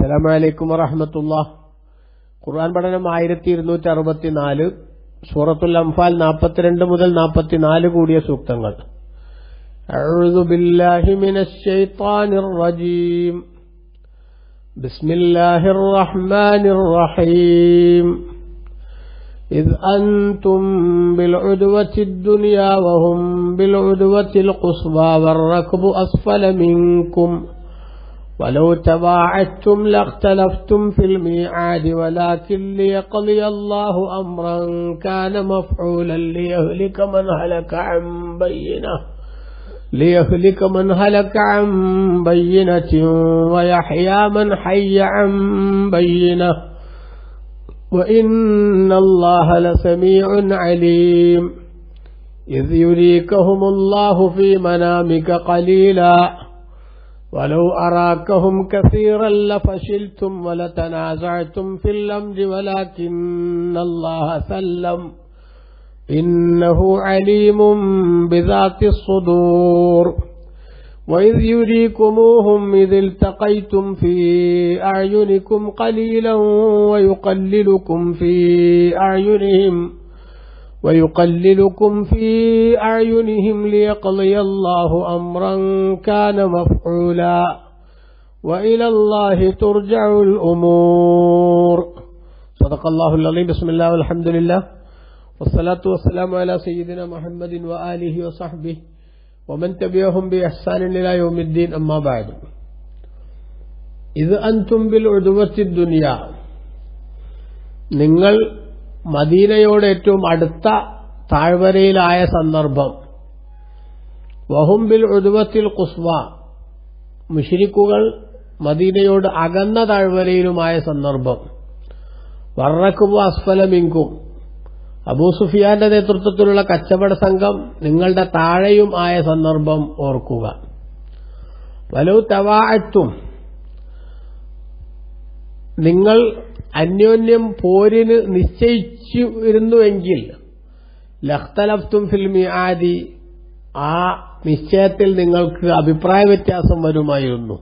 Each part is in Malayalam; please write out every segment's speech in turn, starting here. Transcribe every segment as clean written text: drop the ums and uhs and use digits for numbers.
അസ്സലാമു അലൈക്കും വറഹ്മത്തുള്ളാഹി. ഖുർആൻ പഠനം 1264, സൂറത്തുൽ അംഫാൽ 42 മുതൽ 44 കൂടിയ സൂക്തങ്ങൾ. അഊദു ബില്ലാഹി മിനശ് ശൈത്വാനിർ റജീം. ബിസ്മില്ലാഹിർ റഹ്മാനിർ റഹീം. إذ أنتم بالعدوة الدنيا وهم بالعدوة القصوى والركب أسفل منكم ولو تواعدتم لاختلفتم في الميعاد ولكن ليقضي الله أمرا كان مفعولا ليهلك من هلك عن بينة ويحيى من حي عن بينة وإن الله لسميع عليم. إذ يريكهم الله في منامك قليلا ولو أراكهم كثيرا لفشلتم ولتنازعتم في الأمر ولكن الله سلم إنه عليم بذات الصدور. وإذ يريكموهم إذ التقيتم في أعينكم قليلا ويقللكم في أعينهم ليقضي الله أمرا كان مفعولا وإلى الله ترجع الأمور. صدق الله العظيم. بسم الله والحمد لله والصلاة والسلام على سيدنا محمد وآله وصحبه ومن تبعهم بإحسان إلى يوم الدين. أما بعد. إذ أنتم بالعدوة الدنيا, നിങ്ങൾ മദീനയോട് ഏറ്റവും അടുത്ത താഴ്വരയിലായ സന്ദർഭം. വഹും ബിൽ ഉദ്വത്തിൽ ഖുസ്വ, മുശ്രിക്കുകൾ മദീനയോട് അകന്ന താഴ്വരയിലുമായ സന്ദർഭം. വറക്കുബു അസ്ഫല മിൻകും, അബൂ സുഫിയാന്റെ നേതൃത്വത്തിലുള്ള കച്ചവട സംഘം നിങ്ങളുടെ താഴെയും ആയ സന്ദർഭം ഓർക്കുക. വലൗ തവാഅത്തും, നിങ്ങൾ അന്യോന്യം പോരിന് നിശ്ചയിച്ചിരുന്നുവെങ്കിൽ ലഖ്തലഫ്തും ഫിൽ മിആദി, ആ നിശ്ചയത്തിൽ നിങ്ങൾക്ക് അഭിപ്രായ വ്യത്യാസം വരുമായിരുന്നു.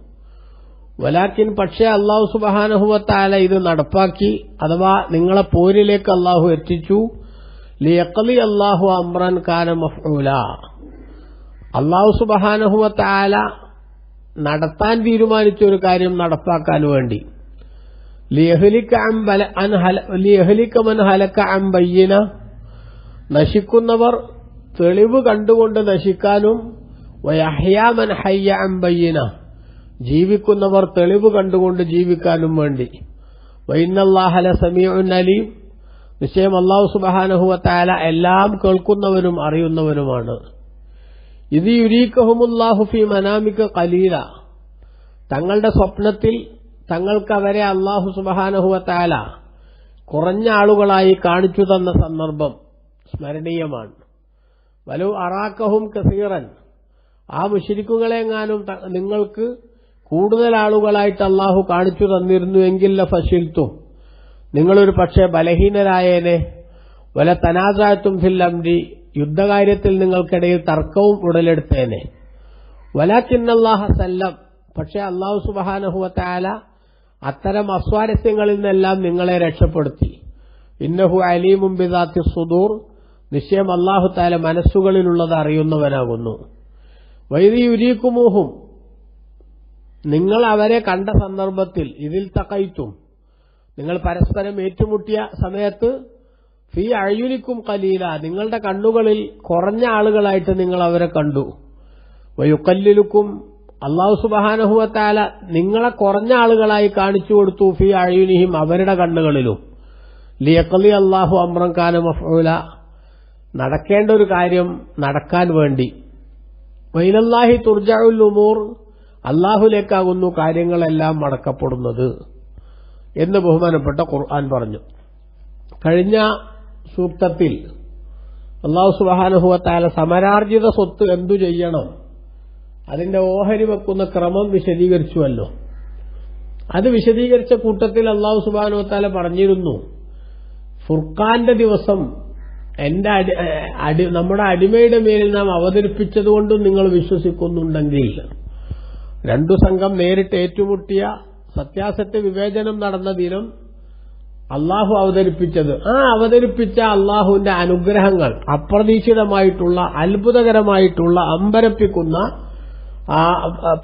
വലാക്കിൻ, പക്ഷേ അല്ലാഹു സുബ്ഹാനഹു വ തആല ഇത് നടപ്പാക്കി, അഥവാ നിങ്ങളെ പോരിലേക്ക് അല്ലാഹു എത്തിച്ചു. ലിയഖ്ലി അല്ലാഹു അംറൻ കാന മഫ്ഊല, അല്ലാഹു സുബ്ഹാനഹു വ തആല നടത്താൻ തീരുമാനിച്ച ഒരു കാര്യം നടപ്പാക്കാൻ വേണ്ടി. ലിയഹ്ലിക മൻ ഹലക അൻ ബയ്യിന, നശിക്കുന്നവർ തെളിവ് കണ്ടുകൊണ്ട് നശിക്കാനും, വയഹ്യാ മൻ ഹയ്യ അൻ ബയ്യിന, ജീവിക്കുന്നവർ തെളിവ് കണ്ടുകൊണ്ട് ജീവിക്കാനും വേണ്ടി. വഇന്നല്ലാഹ ലസമീഉൻ അലീം, നിശ്ചയം അല്ലാഹു സുബ്ഹാനഹു വ തആല എല്ലാം കേൾക്കുന്നവനും അറിയുന്നവനുമാണ്. ഇത് യുരീക്കഹുമുല്ലാഹു ഫീ മനാമിക ഖലീല, തങ്ങളുടെ സ്വപ്നത്തിൽ തങ്ങൾക്ക് അവരെ അല്ലാഹു സുബ്ഹാനഹു വ തആല കുറഞ്ഞ ആളുകളായി കാണിച്ചു തന്ന സന്ദർഭം സ്മരണീയമാണ്. വലൗ അറാക്കഹും കസീറൻ, ആ മുശ്രിക്കുകളെങ്ങാനും നിങ്ങൾക്ക് കൂടുതൽ ആളുകളായിട്ട് അല്ലാഹു കാണിച്ചു തന്നിരുന്നുവെങ്കിൽ ലഫശിൽതും, നിങ്ങളൊരു പക്ഷേ ബലഹീനരായേനെ. വല തനാസാഅത്തും ഫിൽ അംരി, യുദ്ധകാര്യത്തിൽ നിങ്ങൾക്കിടയിൽ തർക്കവും ഉടലെടുത്തേനെ. വലാകിന്നല്ലാഹ സല്ലം, പക്ഷേ അല്ലാഹു സുബ്ഹാനഹു വ തആല അത്തരം അസ്വാരസ്യങ്ങളിൽ നിന്നെല്ലാം നിങ്ങളെ രക്ഷപ്പെടുത്തി. ഇന്നഹു അലീമും ബിദാത്തി സുദൂർ, നിശ്ചയം അല്ലാഹു തആല മനസ്സുകളിലുള്ളത് അറിയുന്നവനാകുന്നു. വൈദി യുരീക്കുമൂഹും, നിങ്ങൾ അവരെ കണ്ട സന്ദർഭത്തിൽ, ഇതിൽ തഖൈത്തും, നിങ്ങൾ പരസ്പരം ഏറ്റുമുട്ടിയ സമയത്ത്, ഫീ അയ്യുനിക്കും ഖലീല, നിങ്ങളുടെ കണ്ണുകളിൽ കുറഞ്ഞ ആളുകളായിട്ട് നിങ്ങൾ അവരെ കണ്ടു. വയുഖല്ലിലുക്കും, അല്ലാഹു സുബ്ഹാനഹു വ തആല നിങ്ങളെ കുറഞ്ഞ ആളുകളായി കാണിച്ചു കൊടുത്തു. ഫീ അയ്യുനിഹിം, അവരുടെ കണ്ണുകളിലും. ലിയഖ്ലി അല്ലാഹു അംറൻ കാന മഫ്ഊല, നടക്കേണ്ട ഒരു കാര്യം നടക്കാൻ വേണ്ടി. വഇലല്ലാഹി തുർജഉൽ ഉമൂർ, അല്ലാഹുലേക്കാകുന്നു കാര്യങ്ങളെല്ലാം മടക്കപ്പെടുന്നത് എന്ന് ബഹുമാനപ്പെട്ട ഖുർആൻ പറഞ്ഞു. കഴിഞ്ഞ സൂക്തത്തിൽ അല്ലാഹു സുബ്ഹാനഹു വ തആല സമരാർജിത സ്വത്ത് എന്തു ചെയ്യണം, അതിന്റെ ഓഹരി വെക്കുന്ന ക്രമം വിശദീകരിച്ചുവല്ലോ. അത് വിശദീകരിച്ച കൂട്ടത്തിൽ അല്ലാഹു സുബ്ഹാനഹു വ തആല പറഞ്ഞിരുന്നു, ഫുർഖാന്റെ ദിവസം നമ്മുടെ അടിമയുടെ മേലിൽ നാം അവതരിപ്പിച്ചതുകൊണ്ടും നിങ്ങൾ വിശ്വസിക്കുന്നുണ്ടെങ്കിൽ, രണ്ടു സംഘം നേരിട്ട് ഏറ്റുമുട്ടിയ സത്യാസത്യ വിവേചനം നടന്ന ദിനം അള്ളാഹു അവതരിപ്പിച്ചത്, ആ അവതരിപ്പിച്ച അള്ളാഹുവിന്റെ അനുഗ്രഹങ്ങൾ അപ്രതീക്ഷിതമായിട്ടുള്ള അത്ഭുതകരമായിട്ടുള്ള അമ്പരപ്പിക്കുന്ന ആ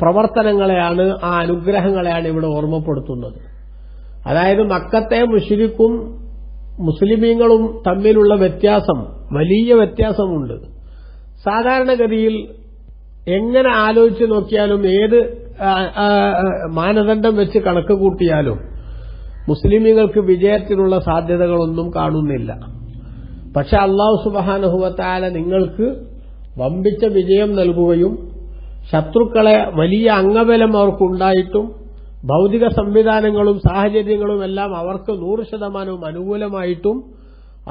പ്രവർത്തനങ്ങളെയാണ്, ആ അനുഗ്രഹങ്ങളെയാണ് ഇവിടെ ഓർമ്മപ്പെടുത്തുന്നത്. അതായത് മക്കത്തെ മുശ്രിക്കും മുസ്ലിമീങ്ങളും തമ്മിലുള്ള വ്യത്യാസം, വലിയ വ്യത്യാസമുണ്ട്. സാധാരണഗതിയിൽ എങ്ങനെ ആലോചിച്ച് നോക്കിയാലും, ഏത് മാനദണ്ഡം വെച്ച് കണക്ക് കൂട്ടിയാലും മുസ്ലിമീങ്ങൾക്ക് വിജയത്തിനുള്ള സാധ്യതകളൊന്നും കാണുന്നില്ല. പക്ഷെ അല്ലാഹു സുബ്ഹാനഹു വ തആല നിങ്ങൾക്ക് വമ്പിച്ച വിജയം നൽകുകയും ശത്രുക്കളെ വലിയ അംഗബലം അവർക്കുണ്ടായിട്ടും ഭൗതിക സംവിധാനങ്ങളും സാഹചര്യങ്ങളും എല്ലാം അവർക്ക് 100% അനുകൂലമായിട്ടും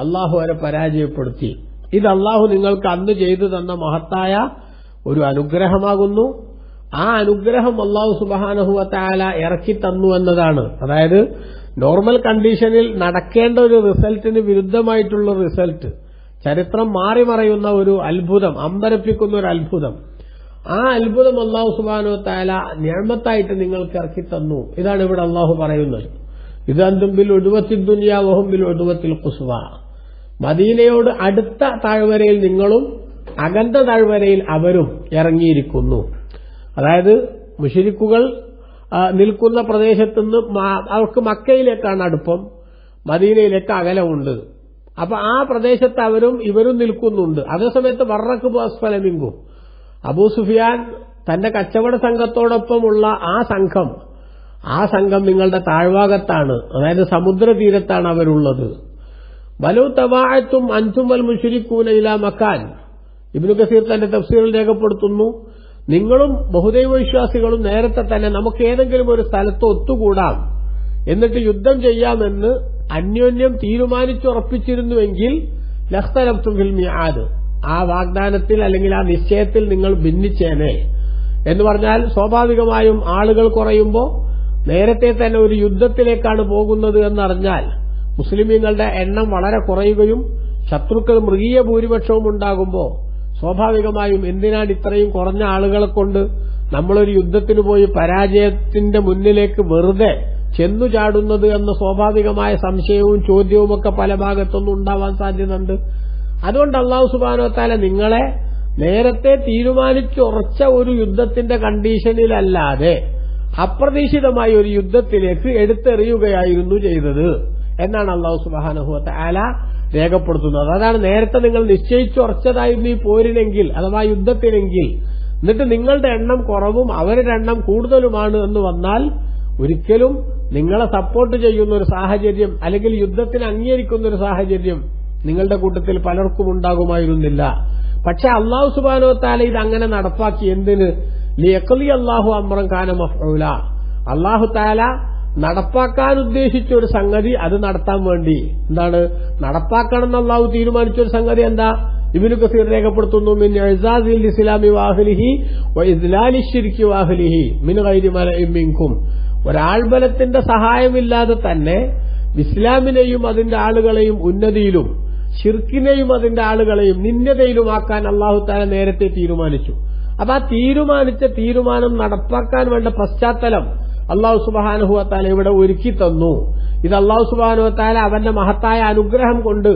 അള്ളാഹു അവരെ പരാജയപ്പെടുത്തി. ഇത് അള്ളാഹു നിങ്ങൾക്ക് അന്ന് ചെയ്തു തന്ന മഹത്തായ ഒരു അനുഗ്രഹമാകുന്നു. ആ അനുഗ്രഹം അള്ളാഹു സുബ്ഹാനഹു വ തആല ഇറക്കി തന്നു എന്നതാണ്. അതായത് നോർമൽ കണ്ടീഷനിൽ നടക്കേണ്ട ഒരു റിസൾട്ടിന് വിരുദ്ധമായിട്ടുള്ള റിസൾട്ട്, ചരിത്രം മാറിമറയുന്ന ഒരു അത്ഭുതം, അമ്പരപ്പിക്കുന്ന ഒരു അത്ഭുതം, ആ അത്ഭുതം അല്ലാഹു സുബ്ഹാനഹു വ തആല നിഅമത്തായിട്ട് നിങ്ങൾക്ക് ഇറക്കി തന്നു. ഇതാണ് ഇവിടെ അല്ലാഹു പറയുന്നത്. ഇത് അന്തും ബിൽ ഉദ്വത്തിൽ ദുനിയ വഹും ബിൽ ഉദ്വത്തിൽ ഖുസ്വ. മദീനയോട് അടുത്ത താഴ്വരയിൽ നിങ്ങളും അകന്ന താഴ്വരയിൽ അവരും ഇറങ്ങിയിരിക്കുന്നു. അതായത് മുശ്രിക്കുകൾ നിൽക്കുന്ന പ്രദേശത്തുനിന്ന് അവർക്ക് മക്കയിലേക്കാണ് അടുപ്പം, മദീനയിലേക്ക് അകലമുണ്ട്. അപ്പൊ ആ പ്രദേശത്ത് അവരും ഇവരും നിൽക്കുന്നുണ്ട്. അതേസമയത്ത് വറഖബു അസ്ഫല മിൻകും, അബൂ സുഫിയാൻ തന്റെ കച്ചവട സംഘത്തോടൊപ്പമുള്ള ആ സംഘം നിങ്ങളുടെ താഴ്ഭാഗത്താണ്, അതായത് സമുദ്രതീരത്താണ് അവരുള്ളത്. വലൗ തബഅതും അൻതും വൽ മുശ്രികൂന ഇലാ മക്കാൻ, ഇബ്നു കസീർ തന്റെ തഫ്സീറിൽ രേഖപ്പെടുത്തുന്നു, നിങ്ങളും ബഹുദൈവ വിശ്വാസികളും നേരത്തെ തന്നെ നമുക്ക് ഏതെങ്കിലും ഒരു സ്ഥലത്ത് ഒത്തുകൂടാം, എന്നിട്ട് യുദ്ധം ചെയ്യാമെന്ന് അന്യോന്യം തീരുമാനിച്ചുറപ്പിച്ചിരുന്നുവെങ്കിൽ ലഖ്തലഫ്തും ഫിൽ മിആദ്, ആ വാഗ്ദാനത്തിൽ അല്ലെങ്കിൽ ആ നിശ്ചയത്തിൽ നിങ്ങൾ ഭിന്നിച്ചേനെ. എന്ന് പറഞ്ഞാൽ സ്വാഭാവികമായും ആളുകൾ കുറയുമ്പോൾ നേരത്തെ തന്നെ ഒരു യുദ്ധത്തിലേക്കാണ് പോകുന്നത് എന്നറിഞ്ഞാൽ മുസ്ലിമീങ്ങളുടെ എണ്ണം വളരെ കുറയുകയും ശത്രുക്കൾ മൃഗീയ ഭൂരിപക്ഷവും ഉണ്ടാകുമ്പോൾ സ്വാഭാവികമായും എന്തിനാണ് ഇത്രയും കുറഞ്ഞ ആളുകളെ കൊണ്ട് നമ്മളൊരു യുദ്ധത്തിന് പോയി പരാജയത്തിന്റെ മുന്നിലേക്ക് വെറുതെ ചെന്നു ചാടുന്നത് എന്ന സ്വാഭാവികമായ സംശയവും ചോദ്യവുമൊക്കെ പല ഭാഗത്തൊന്നും ഉണ്ടാവാൻ സാധ്യതയുണ്ട്. അതുകൊണ്ട് അല്ലാഹു സുബ്ഹാനഹു വ തആല നിങ്ങളെ നേരത്തെ തീരുമാനിച്ചുറച്ച ഒരു യുദ്ധത്തിന്റെ കണ്ടീഷനിലല്ലാതെ അപ്രതീക്ഷിതമായ ഒരു യുദ്ധത്തിലേക്ക് എടുത്തെറിയുകയായിരുന്നു ചെയ്തത് എന്നാണ് അല്ലാഹു സുബ്ഹാനഹു വ തആല രേഖപ്പെടുത്തുന്നത്. അതാണ് നേരത്തെ നിങ്ങൾ നിശ്ചയിച്ചുറച്ചതായിരുന്നു ഈ പോരിനെങ്കിൽ അഥവാ യുദ്ധത്തിനെങ്കിൽ, എന്നിട്ട് നിങ്ങളുടെ എണ്ണം കുറവും അവരുടെ എണ്ണം കൂടുതലുമാണ് എന്ന് വന്നാൽ ഒരിക്കലും നിങ്ങളെ സപ്പോർട്ട് ചെയ്യുന്ന ഒരു സാഹചര്യം അല്ലെങ്കിൽ യുദ്ധത്തിന് അംഗീകരിക്കുന്ന ഒരു സാഹചര്യം നിങ്ങളുടെ കൂട്ടത്തിൽ പലർക്കും ഉണ്ടാകുമായിരുന്നില്ല. പക്ഷെ അല്ലാഹു സുബ്ഹാനഹു വ തആല ഇത് അങ്ങനെ നടപ്പാക്കി. എന്തിന്? ലിയഖ്ലി അല്ലാഹു അംറൻ കാന മഫ്ഊല, അല്ലാഹു തആല നടപ്പാക്കാൻ ഉദ്ദേശിച്ച ഒരു സംഗതി അത് നടത്താൻ വേണ്ടി. എന്താണ് നടപ്പാക്കണം എന്ന് അല്ലാഹു തീരുമാനിച്ച ഒരു സംഗതി? എന്താ? ഇബ്നു കസീർ രേഖപ്പെടുത്തുന്നു, മിൻ ഇഅ്സാസിൽ ഇസ്ലാമി വഅഹ്ലിഹി വഇദ്ലാലി ശിർക്കി വഅഹ്ലിഹി മിൻ ഗൈരി മലഇൻ മിൻകും. ഒരാൾബലത്തിന്റെ സഹായമില്ലാതെ തന്നെ ഇസ്ലാമിനെയും അതിന്റെ ആളുകളെയും ഉന്നതിയിലും ശിർക്കിനെയും അതിന്റെ ആളുകളെയും നിന്ദതയിലുമാക്കാൻ അല്ലാഹു തആല നേരത്തെ തീരുമാനിച്ചു. അപ്പൊ ആ തീരുമാനിച്ച തീരുമാനം നടപ്പാക്കാൻ വേണ്ട പശ്ചാത്തലം അല്ലാഹു സുബ്ഹാനഹു വ തആല ഇവിടെ ഒരുക്കി തന്നു. ഇത് അല്ലാഹു സുബ്ഹാനഹു വ തആല അവന്റെ മഹത്തായ അനുഗ്രഹം കൊണ്ട്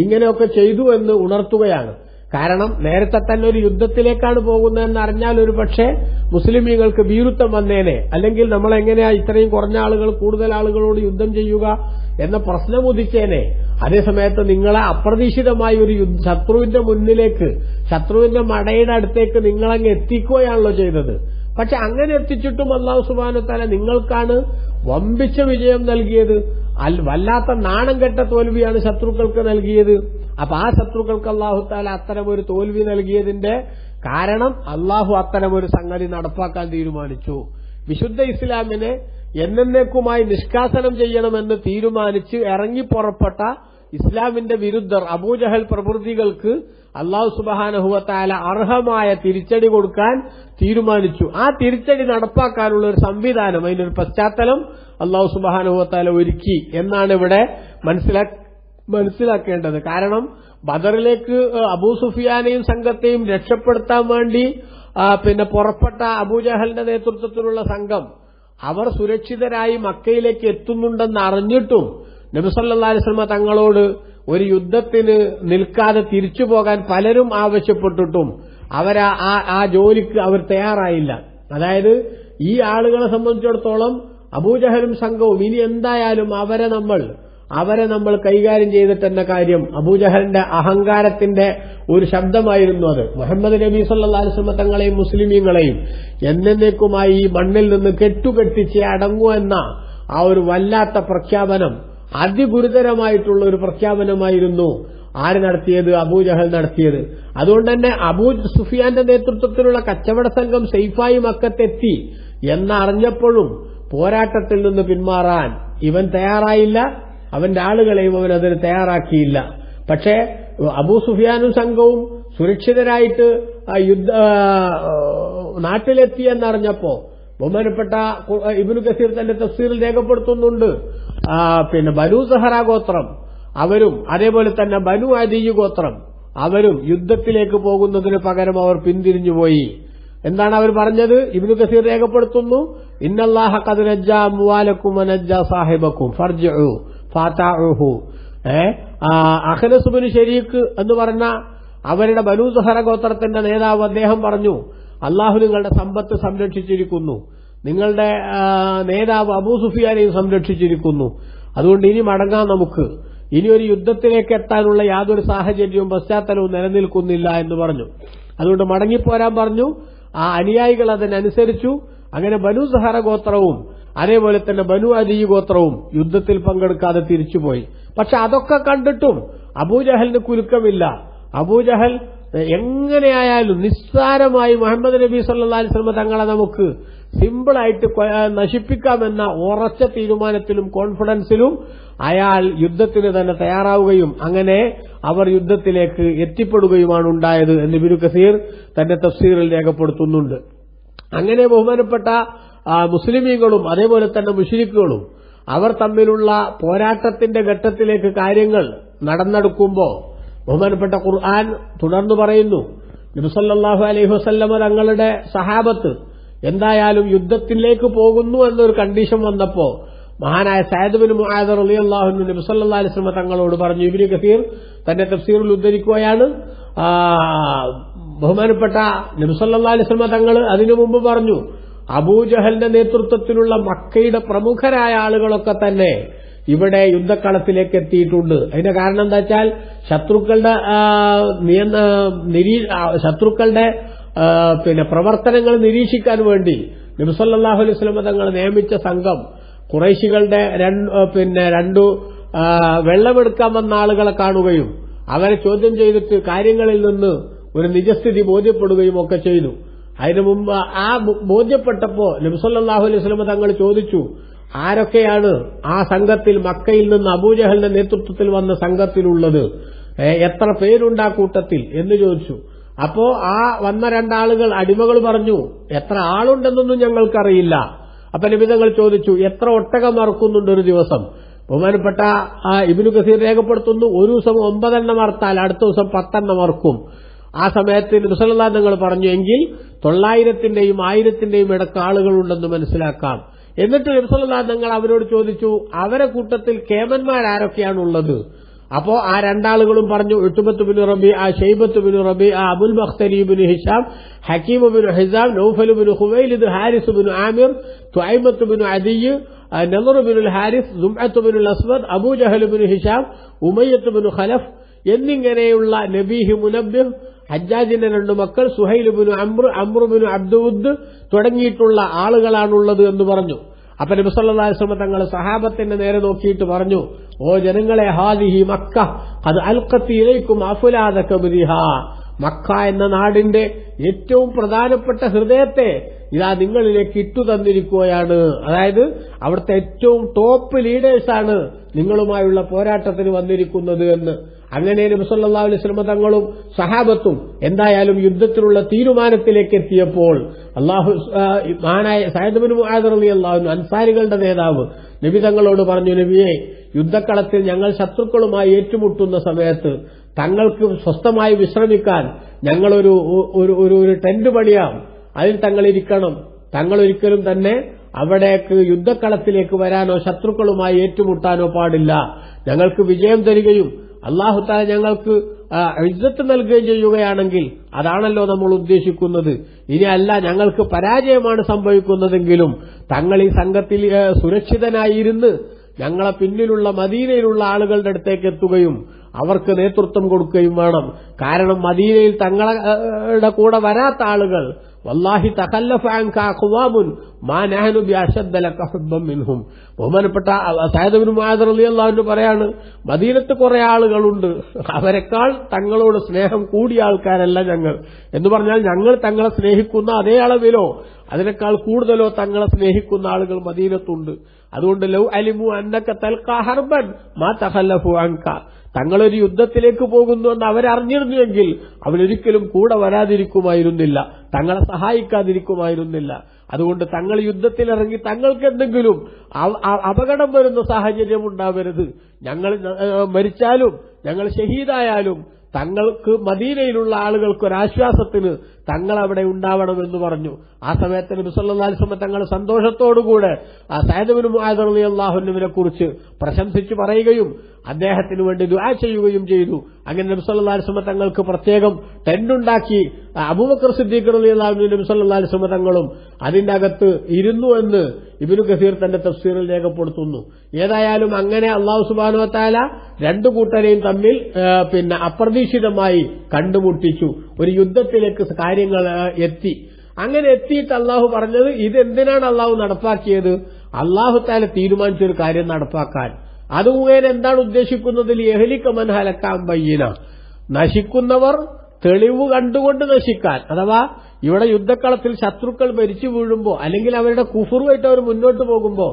ഇങ്ങനെയൊക്കെ ചെയ്തു എന്ന് ഉണർത്തുകയാണ്. കാരണം നേരത്തെ തന്നെ ഒരു യുദ്ധത്തിലേക്കാണ് പോകുന്നതെന്ന് അറിഞ്ഞാൽ ഒരു പക്ഷേ മുസ്ലിമീങ്ങൾക്ക് ഭീരുത്വം വന്നേനെ, അല്ലെങ്കിൽ നമ്മളെങ്ങനെയാ ഇത്രയും കുറഞ്ഞ ആളുകൾ കൂടുതൽ ആളുകളോട് യുദ്ധം ചെയ്യുക എന്ന പ്രശ്നം ഉദിച്ചേനെ. അതേസമയത്ത് നിങ്ങളെ അപ്രതീക്ഷിതമായ ഒരു ശത്രുവിന്റെ മുന്നിലേക്ക്, ശത്രുവിന്റെ മടയുടെ അടുത്തേക്ക് നിങ്ങളങ്ങ് എത്തിക്കുകയാണല്ലോ ചെയ്തത്. പക്ഷെ അങ്ങനെ എത്തിച്ചിട്ടും അല്ലാഹു സുബ്ഹാനഹു വ തആല നിങ്ങൾക്കാണ് വമ്പിച്ച വിജയം നൽകിയത്. വല്ലാത്ത നാണം കെട്ട തോൽവിയാണ് ശത്രുക്കൾക്ക് നൽകിയത്. അപ്പൊ ആ ശത്രുക്കൾക്ക് അല്ലാഹു തആല അത്തരമൊരു തോൽവി നൽകിയതിന്റെ കാരണം അല്ലാഹു അത്തരമൊരു സംഗതി നടപ്പാക്കാൻ തീരുമാനിച്ചു. വിശുദ്ധ ഇസ്ലാമിനെ എന്നേക്കുമായി നിഷ്കാസനം ചെയ്യണമെന്ന് തീരുമാനിച്ച് ഇറങ്ങിപ്പുറപ്പെട്ട ഇസ്ലാമിന്റെ വിരുദ്ധർ അബൂജഹൽ പ്രഭൃതികൾക്ക് അല്ലാഹു സുബ്ഹാനഹു വ തആല അർഹമായ തിരിച്ചടി കൊടുക്കാൻ തീരുമാനിച്ചു. ആ തിരിച്ചടി നടപ്പാക്കാനുള്ള ഒരു സംവിധാനം, അതിനൊരു പശ്ചാത്തലം അല്ലാഹു സുബ്ഹാനഹു വ തആല ഒരുക്കി എന്നാണ് ഇവിടെ മനസ്സിലാക്കേണ്ടത്. കാരണം ബദറിലേക്ക് അബൂ സുഫിയാനെയും സംഘത്തെയും രക്ഷപ്പെടുത്താൻ വേണ്ടി പുറപ്പെട്ട അബൂജഹലിന്റെ നേതൃത്വത്തിലുള്ള സംഘം അവർ സുരക്ഷിതരായി മക്കയിലേക്ക് എത്തുന്നുണ്ടെന്ന് അറിഞ്ഞിട്ടും നബി സല്ലല്ലാഹു അലൈഹി വസല്ലം തങ്ങളോട് ഒരു യുദ്ധത്തിന് നിൽക്കാതെ തിരിച്ചു പോകാൻ പലരും ആവശ്യപ്പെട്ടിട്ടും ആ ജോലിക്ക് അവർ തയ്യാറായില്ല. അതായത് ഈ ആളുകളെ സംബന്ധിച്ചിടത്തോളം അബൂജഹലും സംഘവും ഇനി എന്തായാലും അവരെ നമ്മൾ കൈകാര്യം ചെയ്തിട്ടെന്ന കാര്യം അബൂജഹലിന്റെ അഹങ്കാരത്തിന്റെ ഒരു ശബ്ദമായിരുന്നു അത്. മുഹമ്മദ് നബി സല്ലല്ലാഹു അലൈഹി വസല്ലം തങ്ങളെയും മുസ്ലിമീങ്ങളെയും എന്നേക്കുമായി ഈ മണ്ണിൽ നിന്ന് കെട്ടുകെട്ടിച്ച് അടങ്ങൂ എന്ന ആ ഒരു വല്ലാത്ത പ്രഖ്യാപനം, അതിഗുരുതരമായിട്ടുള്ള ഒരു പ്രഖ്യാപനമായിരുന്നു ആര് നടത്തിയത്? അബൂജഹൽ നടത്തിയത്. അതുകൊണ്ട് തന്നെ അബൂ സുഫിയാന്റെ നേതൃത്വത്തിലുള്ള കച്ചവട സംഘം സൈഫായി മക്കത്തെത്തി എന്നറിഞ്ഞപ്പോഴും പോരാട്ടത്തിൽ നിന്ന് പിന്മാറാൻ ഇവൻ തയ്യാറായില്ല, അവന്റെ ആളുകളെയും അവൻ അതിന് തയ്യാറാക്കിയില്ല. പക്ഷേ അബൂ സുഫിയാനും സംഘവും സുരക്ഷിതരായിട്ട് നാട്ടിലെത്തി എന്നറിഞ്ഞപ്പോ ബഹുമാനപ്പെട്ട ഇബ്നു കസീർ തന്റെ തഫ്സീറിൽ രേഖപ്പെടുത്തുന്നുണ്ട്, ബനൂ സഹറ ഗോത്രം അവരും അതേപോലെ തന്നെ ബനൂ അദിയ് ഗോത്രം അവരും യുദ്ധത്തിലേക്ക് പോകുന്നതിന് പകരം അവർ പിന്തിരിഞ്ഞുപോയി. എന്താണ് അവർ പറഞ്ഞത്? ഇബ്നു കസീർ രേഖപ്പെടുത്തുന്നു, ഇന്നല്ലാഹ ഖദ് നജ്ജാ അംവാലക്കും വനജ്ജാ സാഹിബക്കും ഫർജിഉ ഫാതഉഹു. അഖ്നസ് ഇബ്നു ശരീഖ് എന്ന് പറഞ്ഞ അവരുടെ ബനൂ സഹറ ഗോത്രത്തിന്റെ നേതാവ് അദ്ദേഹം പറഞ്ഞു, അള്ളാഹു നിങ്ങളുടെ സമ്പത്ത് സംരക്ഷിച്ചിരിക്കുന്നു, നിങ്ങളുടെ നേതാവ് അബൂ സുഫിയാനെയും സംരക്ഷിച്ചിരിക്കുന്നു, അതുകൊണ്ട് ഇനി മടങ്ങാൻ നമുക്ക്, ഇനി ഒരു യുദ്ധത്തിലേക്ക് എത്താനുള്ള യാതൊരു സാഹചര്യവും പശ്ചാത്തലവും നിലനിൽക്കുന്നില്ല എന്ന് പറഞ്ഞു. അതുകൊണ്ട് മടങ്ങിപ്പോരാൻ പറഞ്ഞു. ആ അനുയായികൾ അതിനനുസരിച്ചു. അങ്ങനെ ബനൂ സഹറ ഗോത്രവും അതേപോലെ തന്നെ ബനൂ അദിയ് ഗോത്രവും യുദ്ധത്തിൽ പങ്കെടുക്കാതെ തിരിച്ചുപോയി. പക്ഷെ അതൊക്കെ കണ്ടിട്ടും അബൂജഹലിന് കുലുക്കമില്ല. അബൂജഹൽ എങ്ങനെയായാലും നിസ്സാരമായി മുഹമ്മദ് നബി സല്ലല്ലാഹു അലൈഹി വസല്ലം തങ്ങളെ നമുക്ക് സിമ്പിളായിട്ട് നശിപ്പിക്കാമെന്ന ഉറച്ച തീരുമാനത്തിലും കോൺഫിഡൻസിലും അയാൾ യുദ്ധത്തിന് തന്നെ തയ്യാറാവുകയും അങ്ങനെ അവർ യുദ്ധത്തിലേക്ക് എത്തിപ്പെടുകയുമാണ് ഉണ്ടായത് എന്ന് ഇബ്നു കസീർ തന്റെ തഫ്സീറിൽ രേഖപ്പെടുത്തുന്നുണ്ട്. അങ്ങനെ ബഹുമാനപ്പെട്ട മുസ്ലിമീങ്ങളും അതേപോലെ തന്നെ മുശ്രിക്കുകളും അവർ തമ്മിലുള്ള പോരാട്ടത്തിന്റെ ഘട്ടത്തിലേക്ക് കാര്യങ്ങൾ നടന്നെടുക്കുമ്പോൾ ബഹുമാനപ്പെട്ട ഖുർആൻ തുടർന്ന് പറയുന്നു, നബി സല്ലല്ലാഹു അലൈഹി വസല്ലമ തങ്ങളുടെ സഹാബത്ത് എന്തായാലും യുദ്ധത്തിലേക്ക് പോകുന്നു എന്നൊരു കണ്ടീഷൻ വന്നപ്പോ മഹാനായ സഅദ് ബിൻ മുആദ് റളിയല്ലാഹു അൻഹു നബി സല്ലല്ലാഹു അലൈഹി വസല്ലം തങ്ങളോട് പറഞ്ഞു. ഇബ്നു കസീർ തന്റെ തഫ്സീറിൽ ഉദ്ധരിക്കുകയാണ്, ബഹുമാനപ്പെട്ട നബി സല്ലല്ലാഹു അലൈഹി വസല്ലം തങ്ങൾ അതിനു മുമ്പ് പറഞ്ഞു, അബൂജഹലിന്റെ നേതൃത്വത്തിലുള്ള മക്കയുടെ പ്രമുഖരായ ആളുകളൊക്കെ തന്നെ ഇവിടെ യുദ്ധക്കളത്തിലേക്ക് എത്തിയിട്ടുണ്ട്. അതിന്റെ കാരണം എന്താ വെച്ചാൽ ശത്രുക്കളുടെ പ്രവർത്തനങ്ങൾ നിരീക്ഷിക്കാൻ വേണ്ടി നബി സല്ലല്ലാഹു അലൈഹി വസല്ലം തങ്ങൾ നിയമിച്ച സംഘം ഖുറൈശികളുടെ രണ്ടു വെള്ളമെടുക്കാൻ വന്ന ആളുകളെ കാണുകയും അവരെ ചോദ്യം ചെയ്തിട്ട് കാര്യങ്ങളിൽ നിന്ന് ഒരു നിജസ്ഥിതി ബോധ്യപ്പെടുകയും ഒക്കെ ചെയ്തു. അതിനു മുമ്പ് ആ ബോധ്യപ്പെട്ടപ്പോ നബി സല്ലല്ലാഹു അലൈഹി വസല്ലം തങ്ങൾ ചോദിച്ചു, ആരൊക്കെയാണ് ആ സംഘത്തിൽ മക്കയിൽ നിന്ന് അബൂജഹലിന്റെ നേതൃത്വത്തിൽ വന്ന സംഘത്തിലുള്ളത്, എത്ര പേരുണ്ട് ആ കൂട്ടത്തിൽ എന്ന് ചോദിച്ചു. അപ്പോ ആ വന്ന രണ്ടാളുകൾ അടിമകൾ പറഞ്ഞു, എത്ര ആളുണ്ടെന്നൊന്നും ഞങ്ങൾക്കറിയില്ല. അപ്പൊ നബി തങ്ങൾ ചോദിച്ചു, എത്ര ഒട്ടകം അറുക്കുന്നുണ്ട് ഒരു ദിവസം? ബഹുമാനപ്പെട്ട ഇബ്നു കസീർ രേഖപ്പെടുത്തുന്നു, ഒരു ദിവസം 9 എണ്ണം അറുത്താൽ അടുത്ത ദിവസം 10 എണ്ണം അറുക്കും. ആ സമയത്ത് നബി സല്ലല്ലാഹു അലൈഹി തങ്ങൾ പറഞ്ഞു, എങ്കിൽ 900-ന്റെയും 1000-ന്റെയും ഇടക്ക് ആളുകളുണ്ടെന്ന് മനസ്സിലാക്കാം. എന്നിട്ട് നബി സല്ലല്ലാഹു അലൈഹി തങ്ങൾ അവരോട് ചോദിച്ചു, അവരെ കൂട്ടത്തിൽ കേമന്മാരാരൊക്കെയാണുള്ളത്? അപ്പോ ആ രണ്ടാളുകളും പറഞ്ഞു, Utbah bin Rabiah, Shaybah bin Rabiah, Abul Bakhtari bin Hisham, Hakim bin Hizam, Nawfal bin Khuwaylid, Harith bin Amir, Tuaymah bin Adiy, Nadr bin Harith, Zamah bin Aswad, Abu Jahl bin Hisham, Umayyah bin Khalaf എന്നിങ്ങനെയുള്ള നബീഹ് മുനബ്ബിഹ്, ഹജ്ജാജിന്റെ 2 മക്കൾ, Suhayl bin Amr bin Abduwud തുടങ്ങിയിട്ടുള്ള ആളുകളാണുള്ളത് എന്ന് പറഞ്ഞു. അപ്പൊ നബി സല്ലല്ലാഹു അലൈഹി വസല്ലം തങ്ങൾ സഹാബത്തിന്റെ നേരെ നോക്കിയിട്ട് പറഞ്ഞു, ഓ ജനങ്ങളെ, ഹാദിഹി മക്ക ഖദ് അൽഖത്തി ഇലൈക്കും അഫ്ലാദ കബ്രിഹാ, മക്ക എന്ന നാടിന്റെ ഏറ്റവും പ്രധാനപ്പെട്ട ഹൃദയത്തെ ഇതാ നിങ്ങളിലേക്ക് ഇട്ടു തന്നിരിക്കുകയാണ്. അതായത് അവിടുത്തെ ഏറ്റവും ടോപ്പ് ലീഡേഴ്സാണ് നിങ്ങളുമായുള്ള പോരാട്ടത്തിന് വന്നിരിക്കുന്നത് എന്ന്. അങ്ങനെ നബി സല്ലല്ലാഹു അലൈഹി വസല്ലം തങ്ങളും സഹാബത്തും എന്തായാലും യുദ്ധത്തിലുള്ള തീരുമാനത്തിലേക്ക് എത്തിയപ്പോൾ മഹാനായ സഅദ് ബിൻ മുആദ് റളിയല്ലാഹു അൻഹു അൻസാരികളുടെ നേതാവ് നബി തങ്ങളോട് പറഞ്ഞു, നബിയെ, യുദ്ധക്കളത്തിൽ ഞങ്ങൾ ശത്രുക്കളുമായി ഏറ്റുമുട്ടുന്ന സമയത്ത് തങ്ങൾക്ക് സ്വസ്ഥമായി വിശ്രമിക്കാൻ ഞങ്ങളൊരു ടെന്റ് പണിയാം, അതിൽ തങ്ങൾ ഇരിക്കണം. തങ്ങൾ ഒരിക്കലും തന്നെ അവിടേക്ക് യുദ്ധക്കളത്തിലേക്ക് വരാനോ ശത്രുക്കളുമായി ഏറ്റുമുട്ടാനോ പാടില്ല. ഞങ്ങൾക്ക് വിജയം തരികയും അല്ലാഹു തആല ഞങ്ങൾക്ക് ഇസ്സത്ത് നൽകുകയും ചെയ്യുകയാണെങ്കിൽ അതാണല്ലോ നമ്മൾ ഉദ്ദേശിക്കുന്നത്. ഇനി അല്ല ഞങ്ങൾക്ക് പരാജയമാണ് സംഭവിക്കുന്നതെങ്കിലും തങ്ങൾ ഈ സംഘത്തിൽ സുരക്ഷിതനായിരുന്ന് ഞങ്ങളെ പിന്നിലുള്ള മദീനയിലുള്ള ആളുകളുടെ അടുത്തേക്ക് എത്തുകയും അവർക്ക് നേതൃത്വം കൊടുക്കുകയും വേണം. കാരണം മദീനയിൽ തങ്ങളുടെ കൂടെ വരാത്ത ആളുകൾ വല്ലാഹി തഖല്ലഫ അൻക അഖ്വാമുൻ മാ നഹനു ബിഅശദ്ദ ലക ഹുബ്ബൻ മിൻഹും. ബഹുമാനപ്പെട്ട സഅദ് ഇബ്നു മുആദ് റളിയല്ലാഹു അൻഹു പറയാണ്, മദീനത്ത് കുറെ ആളുകളുണ്ട്, അവരെക്കാൾ തങ്ങളോട് സ്നേഹം കൂടിയ ആൾക്കാരല്ല ഞങ്ങൾ. എന്ന് പറഞ്ഞാൽ ഞങ്ങൾ തങ്ങളെ സ്നേഹിക്കുന്ന അതേ അളവിലോ അതിനേക്കാൾ കൂടുതലോ തങ്ങളെ സ്നേഹിക്കുന്ന ആളുകൾ മദീനത്തുണ്ട്. അതുകൊണ്ട് ലൗ അലിമു അന്നക തൽഖാ ഹർബൻ മാ തഖല്ലഫു അൻക, തങ്ങളൊരു യുദ്ധത്തിലേക്ക് പോകുന്നു എന്ന് അവരറിഞ്ഞിരുന്നുവെങ്കിൽ അവരൊരിക്കലും കൂടെ വരാതിരിക്കുമായിരുന്നില്ല, തങ്ങളെ സഹായിക്കാതിരിക്കുമായിരുന്നില്ല. അതുകൊണ്ട് തങ്ങൾ യുദ്ധത്തിലിറങ്ങി തങ്ങൾക്ക് എന്തെങ്കിലും അപകടം വരുന്ന സാഹചര്യം ഉണ്ടാവരുത്. ഞങ്ങൾ മരിച്ചാലും ഞങ്ങൾ ഷഹീദായാലും തങ്ങൾക്ക് മദീനയിലുള്ള ആളുകൾക്ക് ഒരാശ്വാസത്തിന് തങ്ങൾ അവിടെ ഉണ്ടാവണമെന്ന് പറഞ്ഞു. ആ സമയത്ത് നബി സല്ലല്ലാഹു അലൈഹി വസല്ലം തങ്ങൾ സന്തോഷത്തോടുകൂടെ ആ സഅദ് ഇബ്നു മുആദ് റളിയല്ലാഹു അൻഹുവിനെ കുറിച്ച് പ്രശംസിച്ച് പറയുകയും അദ്ദേഹത്തിന് വേണ്ടി ദുആ ചെയ്യുകയും ചെയ്തു. അങ്ങനെ നബി സല്ലല്ലാഹു അലൈഹി വസല്ലം തങ്ങൾക്ക് പ്രത്യേകം ടെന്റുണ്ടാക്കി അബൂബക്കർ സിദ്ദീഖ് റളിയല്ലാഹു അൻഹു നബി സല്ലല്ലാഹു അലൈഹി വസല്ലം തങ്ങളും അതിന്റെ അകത്ത് ഇരുന്നു എന്ന് ഇബ്നു കസീർ തന്റെ തഫ്സീറിൽ രേഖപ്പെടുത്തുന്നു. ഏതായാലും അങ്ങനെ അല്ലാഹു സുബ്ഹാനഹു വ തആല രണ്ടു കൂട്ടരെയും തമ്മിൽ അപ്രതീക്ഷിതമായി കണ്ടുമുട്ടിച്ചു. ഒരു യുദ്ധത്തിലേക്ക് കാര്യങ്ങൾ എത്തി. അങ്ങനെ എത്തിയിട്ട് അള്ളാഹു പറഞ്ഞത് ഇതെന്തിനാണ് അള്ളാഹു നടപ്പാക്കിയത്? അള്ളാഹു തആല തീരുമാനിച്ചൊരു കാര്യം നടപ്പാക്കാൻ. അത് മുഖേന എന്താണ് ഉദ്ദേശിക്കുന്നത്? ലിയഹ്ലിക മൻ ഹലക അൻ ബയ്യിന, നശിക്കുന്നവർ തെളിവ് കണ്ടുകൊണ്ട് നശിക്കാൻ. അഥവാ ഇവിടെ യുദ്ധക്കളത്തിൽ ശത്രുക്കൾ മരിച്ചു വീഴുമ്പോ അല്ലെങ്കിൽ അവരുടെ കുഫറുമായിട്ട് അവർ മുന്നോട്ട് പോകുമ്പോ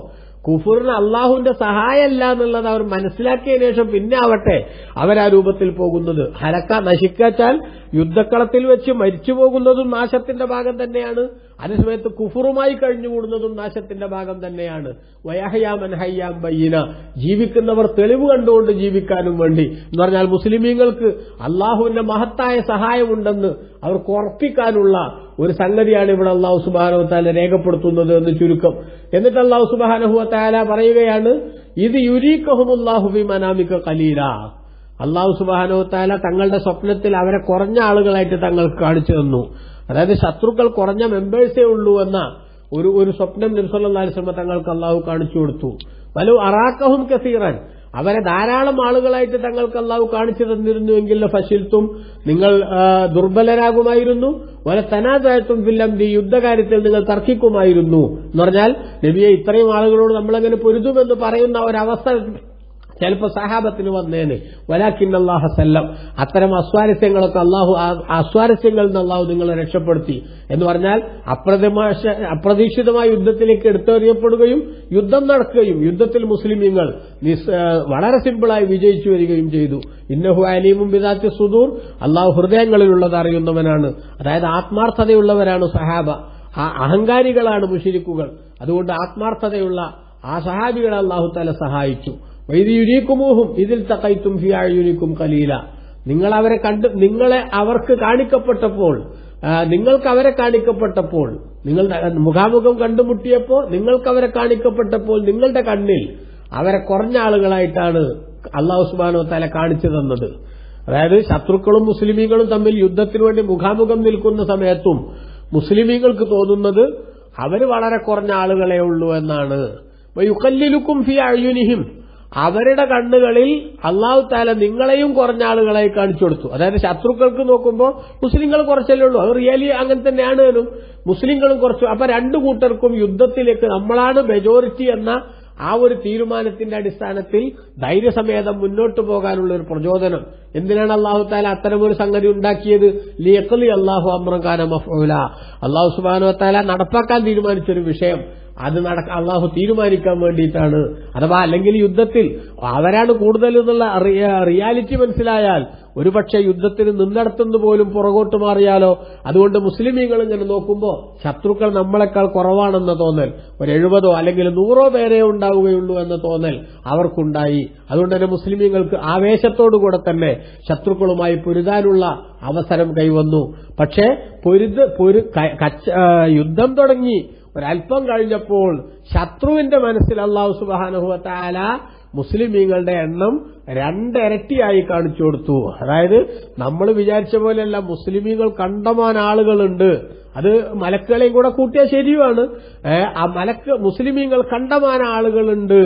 കുഫറിന് അള്ളാഹുവിന്റെ സഹായമല്ല എന്നുള്ളത് അവർ മനസ്സിലാക്കിയതിനു ശേഷം പിന്നെ ആവട്ടെ അവരാ രൂപത്തിൽ പോകുന്നത്. ഹലക്ക നശിക്കാച്ചാൽ യുദ്ധക്കളത്തിൽ വെച്ച് മരിച്ചു പോകുന്നതും നാശത്തിന്റെ ഭാഗം തന്നെയാണ്, അതേസമയത്ത് കുഫറുമായി കഴിഞ്ഞുകൂടുന്നതും നാശത്തിന്റെ ഭാഗം തന്നെയാണ്. വയഹയാമൻ ഹയ്യാം ബയ്യിന, ജീവിക്കുന്നവർ തെളിവ് കണ്ടുകൊണ്ട് ജീവിക്കാനും വേണ്ടി. എന്ന് പറഞ്ഞാൽ മുസ്ലിമീങ്ങൾക്ക് അള്ളാഹുവിന്റെ മഹത്തായ സഹായമുണ്ടെന്ന് അവർക്ക് ഉറപ്പിക്കാനുള്ള ഒരു സംഗതിയാണ് ഇവിടെ അള്ളാഹു സുബ്ഹാനഹു വ തആല രേഖപ്പെടുത്തുന്നത് എന്ന് ചുരുക്കം. എന്നിട്ട് അള്ളാഹു സുബ്ഹാനഹു വ തആല പറയുകയാണ്, ഇത് യുരീകഹുമുല്ലാഹു ഫീ മനാമിക ഖലീലാ. അള്ളാഹു സുബ്ഹാനഹു വ തആല തങ്ങളുടെ സ്വപ്നത്തിൽ അവരെ കുറഞ്ഞ ആളുകളായിട്ട് തങ്ങൾക്ക് കാണിച്ചു തന്നു. അതായത് ശത്രുക്കൾ കുറഞ്ഞ മെമ്പേഴ്സേ ഉള്ളൂ എന്ന ഒരു സ്വപ്നം നബി സല്ലല്ലാഹു അലൈഹി വസല്ലം തങ്ങൾക്ക് അള്ളാഹു കാണിച്ചു കൊടുത്തു. വലു അറാക്കഹും കസീറൻ, അവരെ ധാരാളം ആളുകളായിട്ട് തങ്ങൾക്ക് അള്ളാഹു കാണിച്ചു തന്നിരുന്നുവെങ്കിൽ ഫശിൽത്തും, നിങ്ങൾ ദുർബലരാകുമായിരുന്നു. വല തനാസായത്തും ഫില്ലംരി, യുദ്ധകാര്യത്തിൽ നിങ്ങൾ തർക്കിക്കുമായിരുന്നു. എന്ന് പറഞ്ഞാൽ നബിയെ ഇത്രയും ആളുകളോട് നമ്മളെങ്ങനെ പൊരുതുമെന്ന് പറയുന്ന ഒരവസ്ഥ ചിലപ്പോൾ സഹാബത്തിന് വന്നേനെ. വലാകിന്നല്ലാഹ സല്ലം, അത്തരം അസ്വാരസ്യങ്ങളൊക്കെ അസ്വാരസ്യങ്ങളിൽ നിന്ന് അള്ളാഹു നിങ്ങളെ രക്ഷപ്പെടുത്തി. എന്ന് പറഞ്ഞാൽ അപ്രതീക്ഷിതമായ യുദ്ധത്തിലേക്ക് എടുത്തെറിയപ്പെടുകയും യുദ്ധം നടക്കുകയും യുദ്ധത്തിൽ മുസ്ലിമീങ്ങൾ വളരെ സിമ്പിളായി വിജയിച്ചു വരികയും ചെയ്തു. ഇന്നഹു അലീമും ബിദാത്തി സുദൂർ, അള്ളാഹു ഹൃദയങ്ങളിലുള്ളത് അറിയുന്നവനാണ്. അതായത് ആത്മാർത്ഥതയുള്ളവരാണ് സഹാബ, അഹങ്കാരികളാണ് മുശ്രിക്കുകൾ. അതുകൊണ്ട് ആത്മാർത്ഥതയുള്ള ആ സഹാബികളെ അള്ളാഹു തആല സഹായിച്ചു. വൈദി യുരീകുമൂഹും ഇതിൽ തഖൈതും ഫീ അയ്യുനികും ഖലീല, നിങ്ങളെ അവർക്ക് കാണിക്കപ്പെട്ടപ്പോൾ, നിങ്ങൾക്ക് അവരെ കാണിക്കപ്പെട്ടപ്പോൾ, നിങ്ങൾ മുഖാമുഖം കണ്ടുമുട്ടിയപ്പോൾ നിങ്ങൾക്ക് അവരെ കാണിക്കപ്പെട്ടപ്പോൾ നിങ്ങളുടെ കണ്ണിൽ അവരെ കുറഞ്ഞ ആളുകളായിട്ടാണ് അല്ലാഹു സുബ്ഹാനഹു വ തആല കാണിച്ചു തന്നത്. അതായത് ശത്രുക്കളും മുസ്ലിമീങ്ങളും തമ്മിൽ യുദ്ധത്തിനു വേണ്ടി മുഖാമുഖം നിൽക്കുന്ന സമയത്തും മുസ്ലിമീങ്ങൾക്ക് തോന്നുന്നത് അവർ വളരെ കുറഞ്ഞ ആളുകളെ ഉള്ളൂ എന്നാണ്. വയുഖല്ലിലുക്കും ഫീ അയ്യുനിഹിം, അവരുടെ കണ്ണുകളിൽ അല്ലാഹു തആല നിങ്ങളെയും കുറഞ്ഞ ആളുകളായി കാണിച്ചു കൊടുത്തു. അതായത് ശത്രുക്കൾക്ക് നോക്കുമ്പോൾ മുസ്ലിങ്ങൾ കുറച്ചല്ലേ ഉള്ളൂ, അത് റിയലി അങ്ങനെ തന്നെയാണ്. മുസ്ലിങ്ങളും കുറച്ചു. അപ്പൊ രണ്ടു കൂട്ടർക്കും യുദ്ധത്തിലേക്ക് നമ്മളാണ് മെജോറിറ്റി എന്ന ആ ഒരു തീരുമാനത്തിന്റെ അടിസ്ഥാനത്തിൽ ധൈര്യസമേതം മുന്നോട്ട് പോകാനുള്ള ഒരു പ്രചോദനം. എന്തിനാണ് അല്ലാഹു തആല അത്തരമൊരു സംഗതി ഉണ്ടാക്കിയത്? ലിയഖ്ലി അല്ലാഹു അംറൻ കാന മഫ്ഊല, അല്ലാഹു സുബ്ഹാനഹു വ തആല നടപ്പാക്കാൻ തീരുമാനിച്ചൊരു വിഷയം അത് അള്ളാഹു തീരുമാനിക്കാൻ വേണ്ടിയിട്ടാണ്. അഥവാ അല്ലെങ്കിൽ യുദ്ധത്തിൽ അവരാണ് കൂടുതൽ എന്നുള്ള റിയാലിറ്റി മനസ്സിലായാൽ ഒരുപക്ഷെ യുദ്ധത്തിന് നിന്നിടത്തുനിന്ന് പോലും പുറകോട്ട് മാറിയാലോ. അതുകൊണ്ട് മുസ്ലിമീങ്ങൾ ഇങ്ങനെ നോക്കുമ്പോൾ ശത്രുക്കൾ നമ്മളെക്കാൾ കുറവാണെന്ന തോന്നൽ, ഒരു 70 അല്ലെങ്കിൽ 100 പേരെ ഉണ്ടാവുകയുള്ളൂ എന്ന തോന്നൽ അവർക്കുണ്ടായി. അതുകൊണ്ട് തന്നെ മുസ്ലിമീങ്ങൾക്ക് ആവേശത്തോടുകൂടെ തന്നെ ശത്രുക്കളുമായി പൊരുതാനുള്ള അവസരം കൈവന്നു. പക്ഷേ യുദ്ധം തുടങ്ങി ഒരല്പം കഴിഞ്ഞപ്പോൾ ശത്രുവിന്റെ മനസ്സിൽ അല്ലാഹു സുബ്ഹാനഹു വ തആല മുസ്ലിമീങ്ങളുടെ എണ്ണം 2 ഇരട്ടിയായി കാണിച്ചു കൊടുത്തു. അതായത് നമ്മൾ വിചാരിച്ച പോലെയല്ല, മുസ്ലിമീങ്ങൾ കണ്ടമാന ആളുകളുണ്ട്. അത് മലക്കുകളെയും കൂടെ കൂട്ടിയാൽ ശരിയുമാണ്. ആ മുസ്ലിമീങ്ങൾ കണ്ടമാന ആളുകളുണ്ട്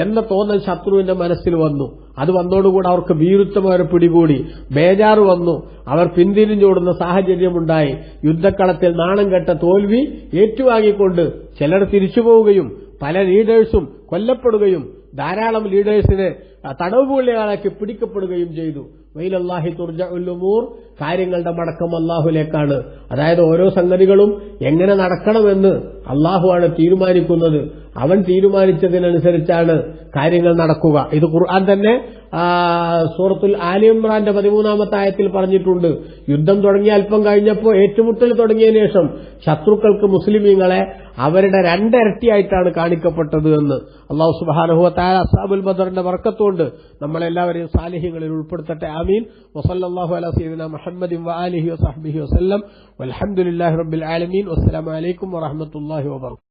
എന്ന തോന്നൽ ശത്രുവിന്റെ മനസ്സിൽ വന്നു. അത് വന്നോടുകൂടെ അവർക്ക് ഭീരുത്വം അവരെ പിടികൂടി, ബേജാറ് വന്നു. അവർ പിന്തിരിഞ്ഞോടുന്ന സാഹചര്യമുണ്ടായി. യുദ്ധക്കളത്തിൽ നാണം കെട്ട തോൽവി ഏറ്റുവാങ്ങിക്കൊണ്ട് ചിലർ തിരിച്ചുപോവുകയും പല ലീഡേഴ്സും കൊല്ലപ്പെടുകയും ധാരാളം ലീഡേഴ്സിനെ തടവുപുള്ളികളാക്കി പിടിക്കപ്പെടുകയും ചെയ്തു. വൈലല്ലാഹി തുർജഉൽ ഉമൂർ, കാര്യങ്ങളുടെ മടക്കം അല്ലാഹുവിലേക്കാണ്. അതായത് ഓരോ സംഗതികളും എങ്ങനെ നടക്കണമെന്ന് അല്ലാഹുവാണ് തീരുമാനിക്കുന്നത്. അവൻ തീരുമാനിച്ചതിനനുസരിച്ചാണ് കാര്യങ്ങൾ നടക്കുക. ഇത് ഖുർആൻ തന്നെ സൂറത്തുൽ ആലി ഇംറാന്റെ 13-ാമത്തെ ആയത്തിൽ പറഞ്ഞിട്ടുണ്ട്. യുദ്ധം തുടങ്ങിയ അല്പം കഴിഞ്ഞപ്പോൾ ഏറ്റുമുട്ടൽ തുടങ്ങിയതിനു ശേഷം ശത്രുക്കൾക്ക് മുസ്ലിമീങ്ങളെ അവരുടെ 2 ഇരട്ടിയായിട്ടാണ് കാണിക്കപ്പെട്ടത് എന്ന്. അല്ലാഹു സുബ്ഹാനഹു വ തആല അസ്ഹാബുൽ ബദറിന്റെ ബർക്കത്തുകൊണ്ട് നമ്മളെല്ലാവരെയും സാലിഹീങ്ങളിൽ ഉൾപ്പെടുത്തട്ടെ. ആമീൻ. വസല്ലല്ലാഹു അലാ സയ്യിദിനാ മുഹമ്മദിൻ വആലിഹി വസഹ്ബിഹി വസല്ലം. വൽഹംദുലില്ലാഹി റബ്ബിൽ ആലമീൻ. വസ്സലാമു അലൈക്കും വറഹ്മത്തുള്ളാഹി വബറകാതുഹു.